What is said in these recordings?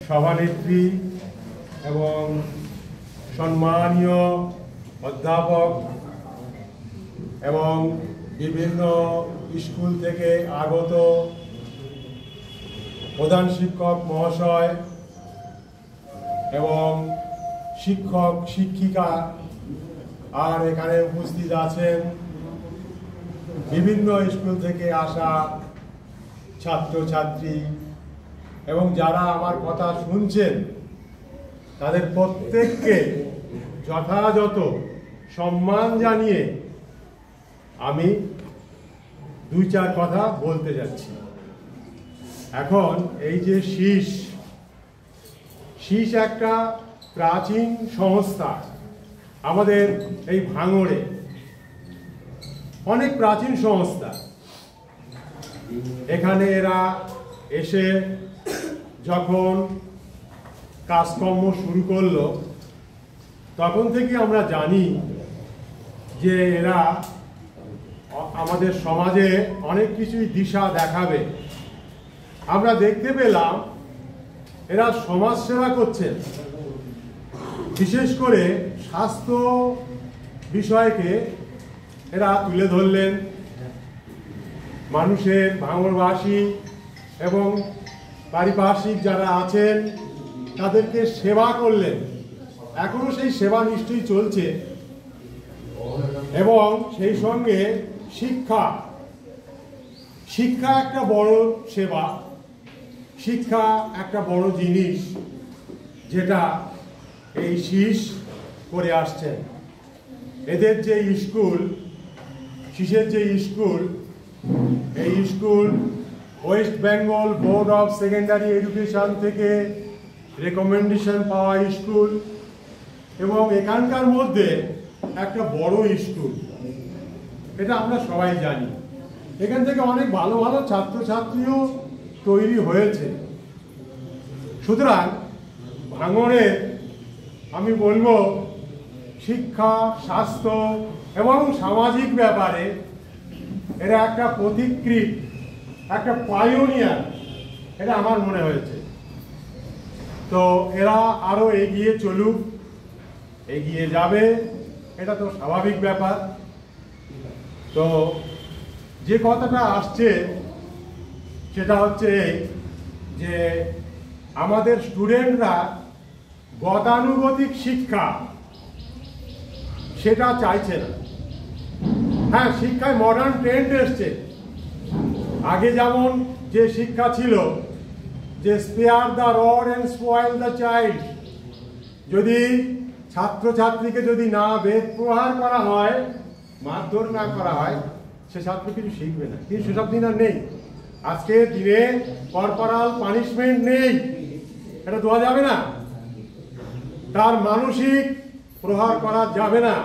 সভানেত্রী এবং সম্মানীয় অধ্যাপক এবং বিভিন্ন স্কুল থেকে আগত প্রধান শিক্ষক মহাশয় এবং শিক্ষক শিক্ষিকা আর এখানে উপস্থিত আছেন বিভিন্ন স্কুল থেকে আসা ছাত্রছাত্রী এবং যারা আমার কথা শুনছেন তাদের প্রত্যেককে যথাযথ সম্মান জানিয়ে আমি দুই চার কথা বলতে যাচ্ছি। এখন এই যে শীষ একটা প্রাচীন সংস্থা আমাদের এই ভাঙড়ে, অনেক প্রাচীন সংস্থা। এখানে এরা এসে যখন কাজকর্ম শুরু করলো তখন থেকে আমরা জানি যে এরা আমাদের সমাজে অনেক কিছুই দিশা দেখাবে। আমরা দেখতে পেলাম এরা সমাজ সেবা করছেন, বিশেষ করে স্বাস্থ্য বিষয়কে এরা তুলে ধরলেন। মানুষের ভাঙড়বাসী এবং পারিপার্শ্বিক যারা আছেন তাদেরকে সেবা করলেন। এখনো সেই সেবা নিশ্চয়ই চলছে এবং সেই সঙ্গে শিক্ষা একটা বড় সেবা। শিক্ষা একটা বড় জিনিস যেটা এই শীষ করে আসছেন। এদের যে স্কুল, শীষের যে স্কুল, এই school West Bengal board of secondary education থেকে রেকমেন্ডেশন পাওয়া স্কুল এবং এখানকার মধ্যে একটা বড় স্কুল, এটা আমরা সবাই জানি। এখান থেকে অনেক ভালো ভালো ছাত্রছাত্রীও তৈরি হয়েছে। সুতরাং ভাঙড়ে আমি বলবো শিক্ষা, স্বাস্থ্য এবং সামাজিক ব্যাপারে এরা একটা পথিকৃৎ, একটা পাইওনিয়ার, এটা আমার মনে হয়েছে। তো এরা আরো এগিয়ে চলুক, এগিয়ে যাবে, এটা তো স্বাভাবিক ব্যাপার। তো যে কথাটা আসছে সেটা হচ্ছে যে আমাদের স্টুডেন্টরা গতানুগতিক শিক্ষা সেটা চাইছে না। হ্যাঁ, শিক্ষায় মডার্ন ট্রেন্ড এসছে। আগে যেমন যে শিক্ষা ছিল যে spare the rod and spoil the child, যদি ছাত্রছাত্রীকে যদি না বেদ প্রহার করা হয়, মারধর না করা হয়, সে ছাত্র কিছু শিখবে না। কিন্তু সেসব দিন আর নেই। আজকে দিনে কর্পোরাল পানিশমেন্ট নেই, এটা দেওয়া যাবে না। তার মানসিক প্রহার করা যাবে না।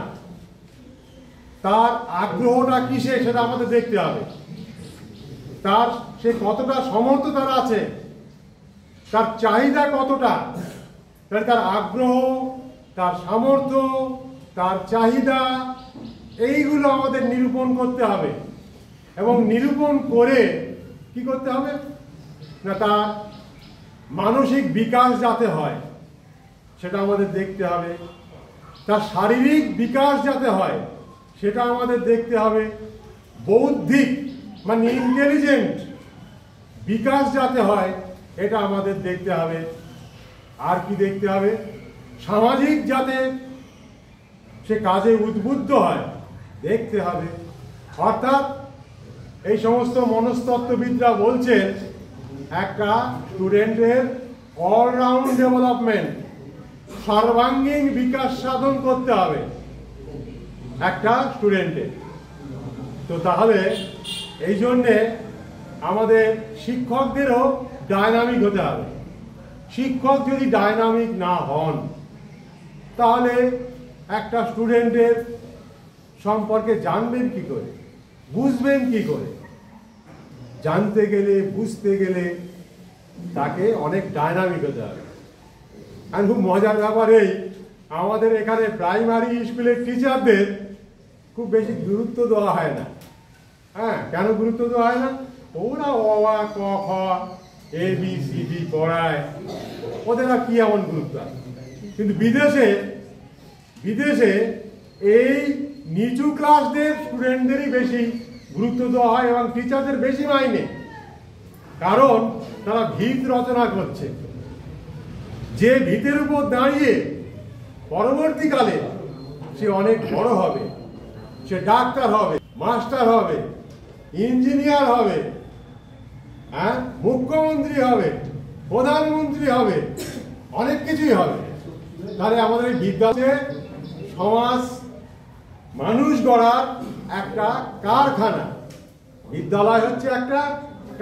তার আগ্রহটা কিসে সেটা আমাদের দেখতে হবে। তার সে কতটা সমর্থ তার আছে, তার চাহিদা কতটা, তার আগ্রহ, তার সামর্থ্য, তার চাহিদা, এইগুলো আমাদের নিরূপণ করতে হবে। এবং নিরূপণ করে কি করতে হবে না, তার মানসিক বিকাশ যাতে হয় সেটা আমাদের দেখতে হবে। তার শারীরিক বিকাশ যাতে হয় সেটা আমাদের দেখতে হবে। বৌদ্ধিক মানে ইন্টেলিজেন্ট বিকাশ যাতে হয় এটা আমাদের দেখতে হবে। আর কি দেখতে হবে, সামাজিক যাতে সে কাজে উদ্বুদ্ধ হয় দেখতে হবে। অর্থাৎ এই সমস্ত মনস্তত্ত্ববিদরা বলছেন একটা স্টুডেন্টের অলরাউন্ড ডেভেলপমেন্ট, সর্বাঙ্গীন বিকাশ সাধন করতে হবে একটা স্টুডেন্টের। তো তাহলে এই জন্যে আমাদের শিক্ষকদেরও ডায়নামিক হতে হবে। শিক্ষক যদি ডায়নামিক না হন তাহলে একটা স্টুডেন্টের সম্পর্কে জানবেন কি করে, বুঝবেন কি করে? জানতে গেলে, বুঝতে গেলে তাকে অনেক ডায়নামিক হতে হবে। আর খুব মজার ব্যাপার এই, আমাদের এখানে প্রাইমারি স্কুলের টিচারদের খুব বেশি গুরুত্ব দেওয়া হয় না। হ্যাঁ, কেন গুরুত্ব দেওয়া হয় না? ওরা অ আ ক খ এবিসিডি পড়ায়, ওদের আর কি এমন গুরুত্ব আছে। কিন্তু বিদেশে বিদেশে এই নিচু ক্লাসদের স্টুডেন্টদেরই বেশি গুরুত্ব দেওয়া হয় এবং টিচারদের বেশি মাইনে, কারণ তারা ভিত রচনা করছে। যে ভিতের উপর দাঁড়িয়ে পরবর্তীকালে সে অনেক বড় হবে, সে ডাক্তার হবে, মাস্টার হবে, ইঞ্জিনিয়ার হবে, হ্যাঁ, মুখ্যমন্ত্রী হবে, প্রধানমন্ত্রী হবে, অনেক কিছুই হবে। তাহলে আমাদের বিদ্যালয়ে সমাজ মানুষ গড়ার একটা কারখানা। বিদ্যালয় হচ্ছে একটা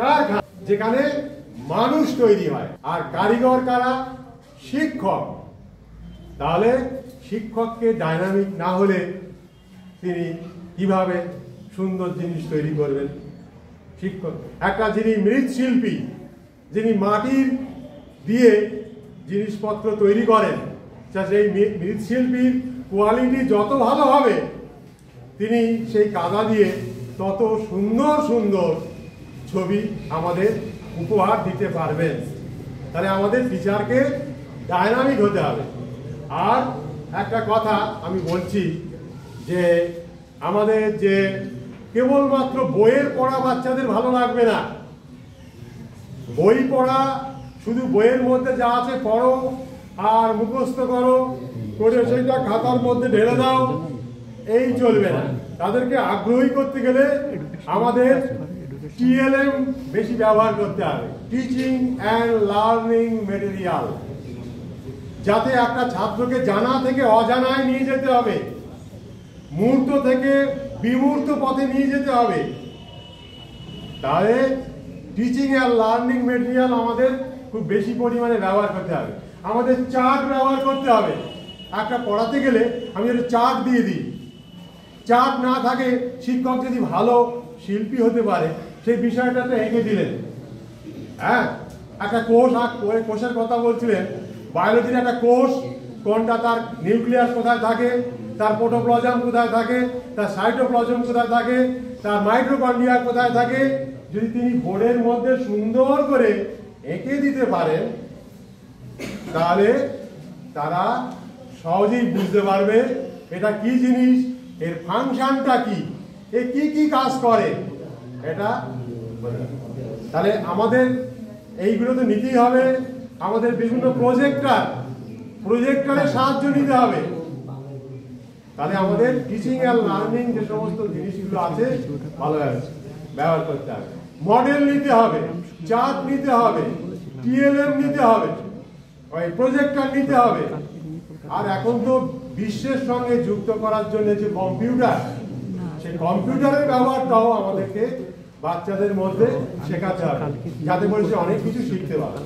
কারখানা যেখানে মানুষ তৈরি হয়। আর কারিগর কারা? শিক্ষক। তাহলে শিক্ষককে ডাইনামিক না হলে তিনি কিভাবে সুন্দর জিনিস তৈরি করবেন? শিক্ষক একটা যিনি মৃৎশিল্পী, যিনি মাটির দিয়ে জিনিসপত্র তৈরি করেন, সেই মৃৎশিল্পীর কোয়ালিটি যত ভালো হবে তিনি সেই কাদা দিয়ে তত সুন্দর সুন্দর ছবি আমাদের উপহার দিতে পারবেন। তাহলে আমাদের টিচারকে ডাইনামিক হতে হবে। আর একটা কথা আমি বলছি যে আমাদের যে কেবলমাত্র বইয়ের পড়া বাচ্চাদের ভালো লাগবে না। বই পড়া, শুধু বইয়ের মধ্যে যা আছে পড়ো আর মুখস্থ করো, করে সেইটা খাতার মধ্যে ঢেলে দাও, এই চলবে না। তাদেরকে আগ্রহী করতে গেলে আমাদের টিএলএম বেশি ব্যবহার করতে হবে, টিচিং অ্যান্ড লার্নিং মেটেরিয়াল, যাতে একটা ছাত্রকে জানা থেকে অজানায় নিয়ে যেতে হবে, মূর্ত থেকে বিমূর্ত পথে নিয়ে যেতে হবে। তাহলে টিচিং অ্যান্ড লার্নিং মেটেরিয়াল আমাদের খুব বেশি পরিমাণে ব্যবহার করতে হবে। আমাদের চার্ট ব্যবহার করতে হবে। একটা পড়াতে গেলে আমি একটা চার্ট দিয়ে দিই। চার্ট না থাকে, শিক্ষক যদি ভালো শিল্পী হতে পারে সেই বিষয়টাতে এঁকে দিলেন। হ্যাঁ, একটা কোষের কথা বলছিলেন, বায়োলজির একটা কোষ, কোনটা তার নিউক্লিয়াস কোথায় থাকে, তার প্রোটোপ্লাজম কোথায় থাকে, তার সাইটোপ্লাজম কোথায় থাকে, তার মাইটোকন্ড্রিয়া কোথায় থাকে, যদি তিনি বোর্ডের মধ্যে সুন্দর করে এঁকে দিতে পারেন তাহলে তারা সহজেই বুঝতে পারবে এটা কি জিনিস, এর ফাংশনটা কি, এ কি কি কাজ করে। এটা তাহলে আমাদের এইগুলো তো নিতেই হবে। আমাদের বিভিন্ন প্রজেক্টরের সাহায্য নিতে হবে। তাহলে আমাদের টিচিং অ্যান্ড লার্নিং যে সমস্ত জিনিসগুলো আছে ভালোভাবে ব্যবহার করতে হবে। মডেল নিতে হবে, চার্ট নিতে হবে, টিএলএম নিতে হবে, ওই প্রজেক্টর নিতে হবে। আর এখন তো বিশ্বের সঙ্গে যুক্ত করার জন্য যে কম্পিউটার, সেই কম্পিউটারের ব্যবহারটাও আমাদেরকে বাচ্চাদের মধ্যে শেখাতে হবে, যাতে করে সে অনেক কিছু শিখতে পারে।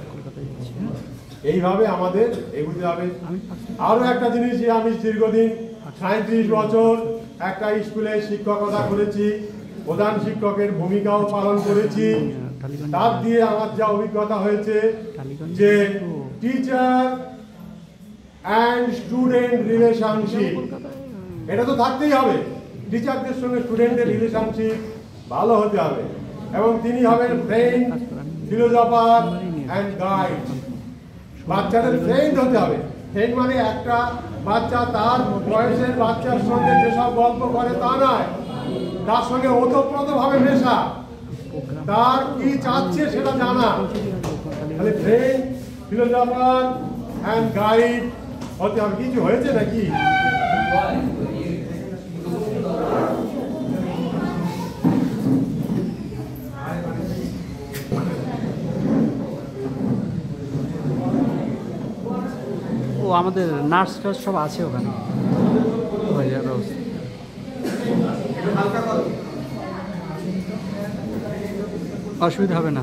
এইভাবে আমাদের এগুতে হবে। আরো একটা জিনিস, যে আমি দীর্ঘদিন 37 বছর একটা স্কুলে শিক্ষকতা করেছি, প্রধান শিক্ষকের ভূমিকাও পালন করেছি। তার দিয়ে আমার যা অভিজ্ঞতা হয়েছে যে টিচার অ্যান্ড স্টুডেন্ট রিলেশনশিপ, এটা তো থাকতেই হবে। টিচারদের সঙ্গে স্টুডেন্টের রিলেশনশিপ ভালো হতে হবে এবং তিনি হবেন ফ্রেন্ড, ফিলোসফার অ্যান্ড গাইড। বাচ্চাদের ফ্রেন্ড হতে হবে। ফ্রেন্ড মানে একটা বাচ্চা তার বয়সের বাচ্চার সঙ্গে যেসব গল্প করে তা নয়, তার সঙ্গে ওতপ্রোতভাবে মেশা, তার কি চাচ্ছে সেটা জানা। তাহলে ফ্রেন্ড, ফিলোসফার অ্যান্ড গাইড হতে হবে। কিছু হয়েছে নাকি? ও আমাদের নার্স টার্স সব আছে ওখানে, হয়ে যাবে ব্যবস্থা। অসুবিধা হবে না।